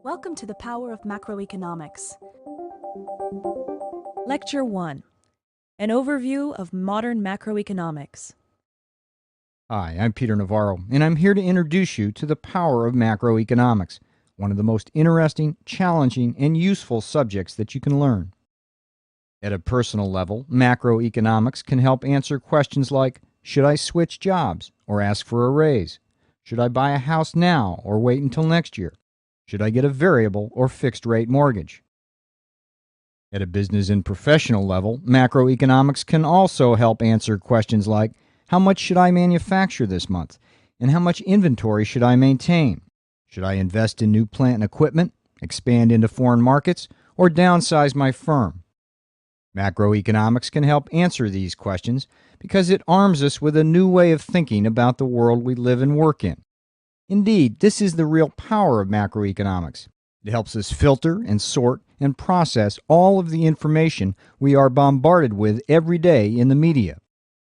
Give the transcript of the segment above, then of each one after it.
Welcome to the Power of Macroeconomics. Lecture 1. An Overview of Modern Macroeconomics. Hi, I'm Peter Navarro, and I'm here to introduce you to the power of macroeconomics, one of the most interesting, challenging, and useful subjects that you can learn. At a personal level, macroeconomics can help answer questions like, should I switch jobs or ask for a raise? Should I buy a house now or wait until next year? Should I get a variable or fixed rate mortgage? At a business and professional level, macroeconomics can also help answer questions like, how much should I manufacture this month? And how much inventory should I maintain? Should I invest in new plant and equipment, expand into foreign markets, or downsize my firm? Macroeconomics can help answer these questions because it arms us with a new way of thinking about the world we live and work in. Indeed, this is the real power of macroeconomics. It helps us filter and sort and process all of the information we are bombarded with every day in the media.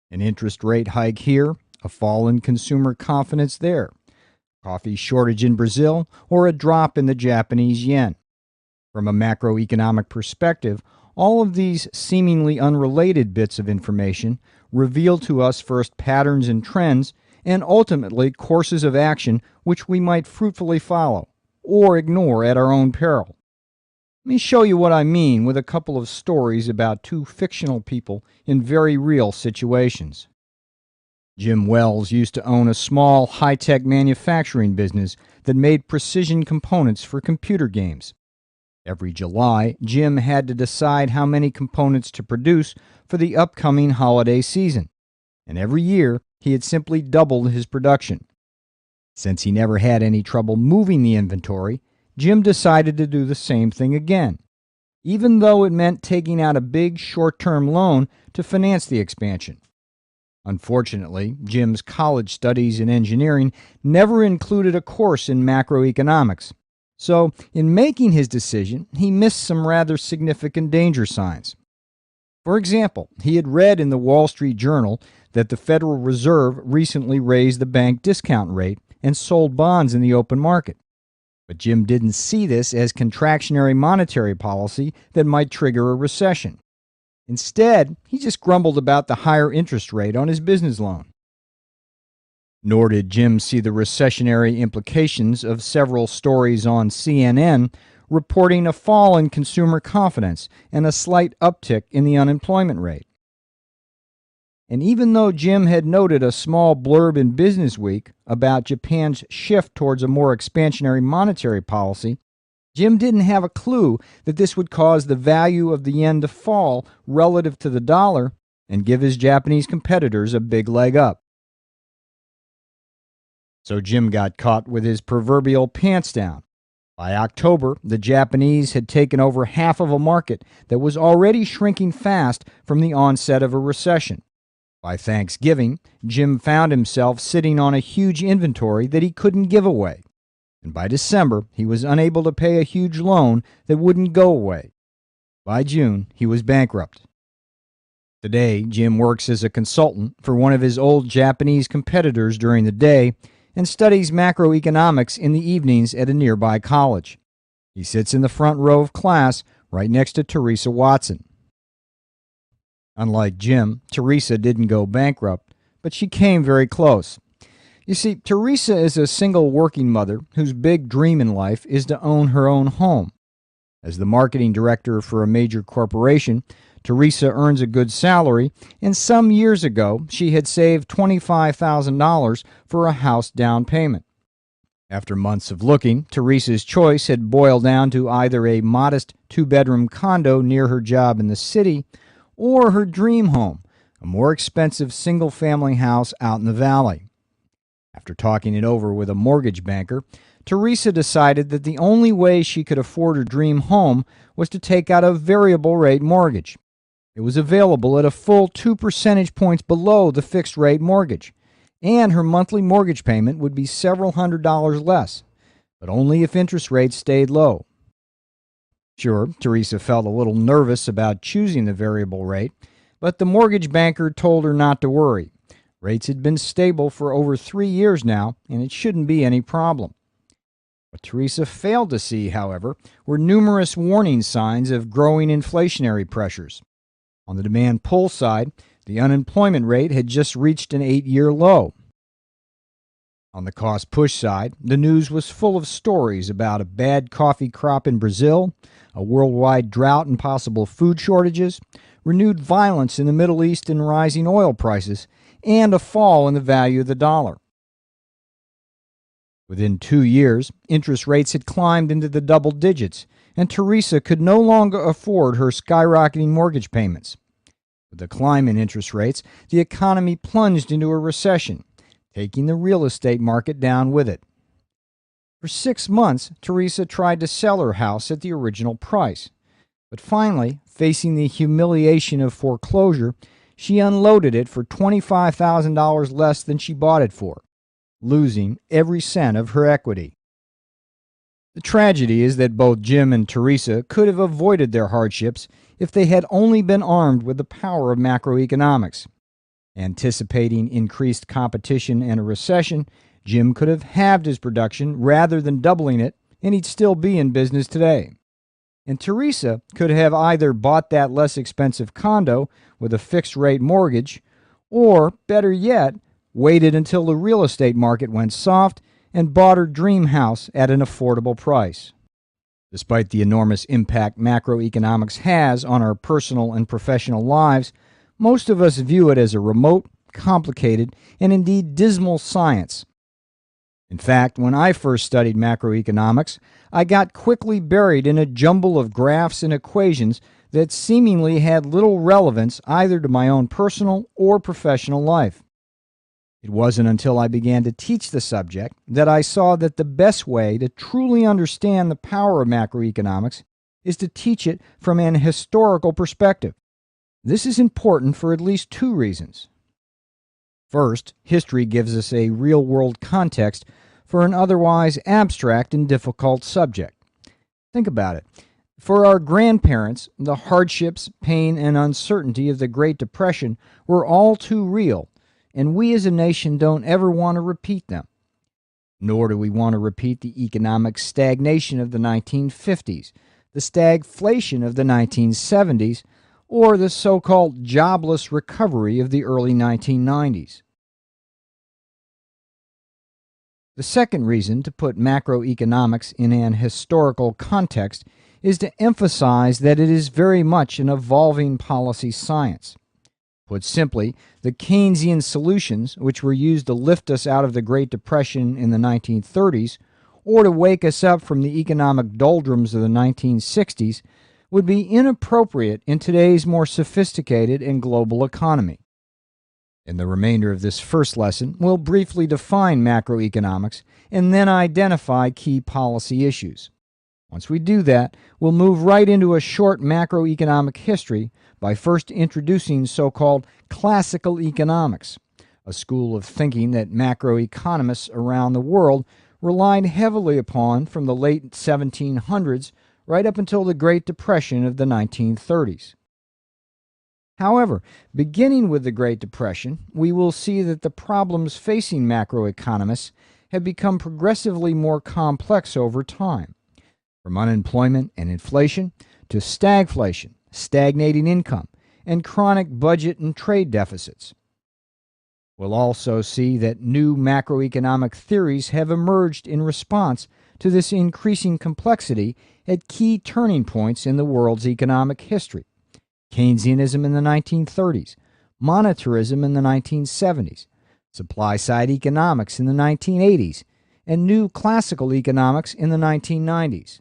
An interest rate hike here, a fall in consumer confidence there, coffee shortage in Brazil, or a drop in the Japanese yen. From a macroeconomic perspective, all of these seemingly unrelated bits of information reveal to us first patterns and trends, and ultimately courses of action which we might fruitfully follow, or ignore at our own peril. Let me show you what I mean with a couple of stories about two fictional people in very real situations. Jim Wells used to own a small, high-tech manufacturing business that made precision components for computer games. Every July, Jim had to decide how many components to produce for the upcoming holiday season, and every year he had simply doubled his production. Since he never had any trouble moving the inventory, Jim decided to do the same thing again, even though it meant taking out a big short-term loan to finance the expansion. Unfortunately, Jim's college studies in engineering never included a course in macroeconomics, so in making his decision, he missed some rather significant danger signs. For example, he had read in the Wall Street Journal that the Federal Reserve recently raised the bank discount rate and sold bonds in the open market. But Jim didn't see this as contractionary monetary policy that might trigger a recession. Instead, he just grumbled about the higher interest rate on his business loan. Nor did Jim see the recessionary implications of several stories on CNN reporting a fall in consumer confidence and a slight uptick in the unemployment rate. And even though Jim had noted a small blurb in Businessweek about Japan's shift towards a more expansionary monetary policy, Jim didn't have a clue that this would cause the value of the yen to fall relative to the dollar and give his Japanese competitors a big leg up. So Jim got caught with his proverbial pants down. By October, the Japanese had taken over half of a market that was already shrinking fast from the onset of a recession. By Thanksgiving, Jim found himself sitting on a huge inventory that he couldn't give away. And by December, he was unable to pay a huge loan that wouldn't go away. By June, he was bankrupt. Today, Jim works as a consultant for one of his old Japanese competitors during the day and studies macroeconomics in the evenings at a nearby college. He sits in the front row of class right next to Teresa Watson. Unlike Jim, Teresa didn't go bankrupt, but she came very close. You see, Teresa is a single working mother whose big dream in life is to own her own home. As the marketing director for a major corporation, Teresa earns a good salary, and some years ago she had saved $25,000 for a house down payment. After months of looking, Teresa's choice had boiled down to either a modest two-bedroom condo near her job in the city or her dream home, a more expensive single-family house out in the valley. After talking it over with a mortgage banker, Teresa decided that the only way she could afford her dream home was to take out a variable rate mortgage. It was available at a full 2 percentage points below the fixed rate mortgage, and her monthly mortgage payment would be several $100s less, but only if interest rates stayed low. Sure, Teresa felt a little nervous about choosing the variable rate, but the mortgage banker told her not to worry. Rates had been stable for over 3 years now, and it shouldn't be any problem. What Teresa failed to see, however, were numerous warning signs of growing inflationary pressures. On the demand pull side, the unemployment rate had just reached an 8-year low. On the cost push side, the news was full of stories about a bad coffee crop in Brazil, a worldwide drought and possible food shortages, renewed violence in the Middle East and rising oil prices, and a fall in the value of the dollar. Within 2 years, interest rates had climbed into the double digits, and Teresa could no longer afford her skyrocketing mortgage payments. With the climb in interest rates, the economy plunged into a recession, taking the real estate market down with it. For 6 months, Teresa tried to sell her house at the original price. But finally, facing the humiliation of foreclosure, she unloaded it for $25,000 less than she bought it for, losing every cent of her equity. The tragedy is that both Jim and Teresa could have avoided their hardships if they had only been armed with the power of macroeconomics. Anticipating increased competition and a recession, Jim could have halved his production rather than doubling it, and he'd still be in business today. And Teresa could have either bought that less expensive condo with a fixed-rate mortgage, or, better yet, waited until the real estate market went soft and bought her dream house at an affordable price. Despite the enormous impact macroeconomics has on our personal and professional lives, most of us view it as a remote, complicated, and indeed dismal science. In fact, when I first studied macroeconomics, I got quickly buried in a jumble of graphs and equations that seemingly had little relevance either to my own personal or professional life. It wasn't until I began to teach the subject that I saw that the best way to truly understand the power of macroeconomics is to teach it from an historical perspective. This is important for at least 2 reasons. First, history gives us a real-world context for an otherwise abstract and difficult subject. Think about it. For our grandparents, the hardships, pain, and uncertainty of the Great Depression were all too real, and we as a nation don't ever want to repeat them. Nor do we want to repeat the economic stagnation of the 1950s, the stagflation of the 1970s, or the so-called jobless recovery of the early 1990s. The second reason to put macroeconomics in an historical context is to emphasize that it is very much an evolving policy science. Put simply, the Keynesian solutions, which were used to lift us out of the Great Depression in the 1930s, or to wake us up from the economic doldrums of the 1960s, would be inappropriate in today's more sophisticated and global economy. In the remainder of this first lesson, we'll briefly define macroeconomics and then identify key policy issues. Once we do that, we'll move right into a short macroeconomic history by first introducing so-called classical economics, a school of thinking that macroeconomists around the world relied heavily upon from the late 1700s right up until the Great Depression of the 1930s. However, beginning with the Great Depression, we will see that the problems facing macroeconomists have become progressively more complex over time, from unemployment and inflation to stagflation, stagnating income, and chronic budget and trade deficits. We'll also see that new macroeconomic theories have emerged in response to this increasing complexity at key turning points in the world's economic history. Keynesianism in the 1930s, monetarism in the 1970s, supply-side economics in the 1980s, and new classical economics in the 1990s.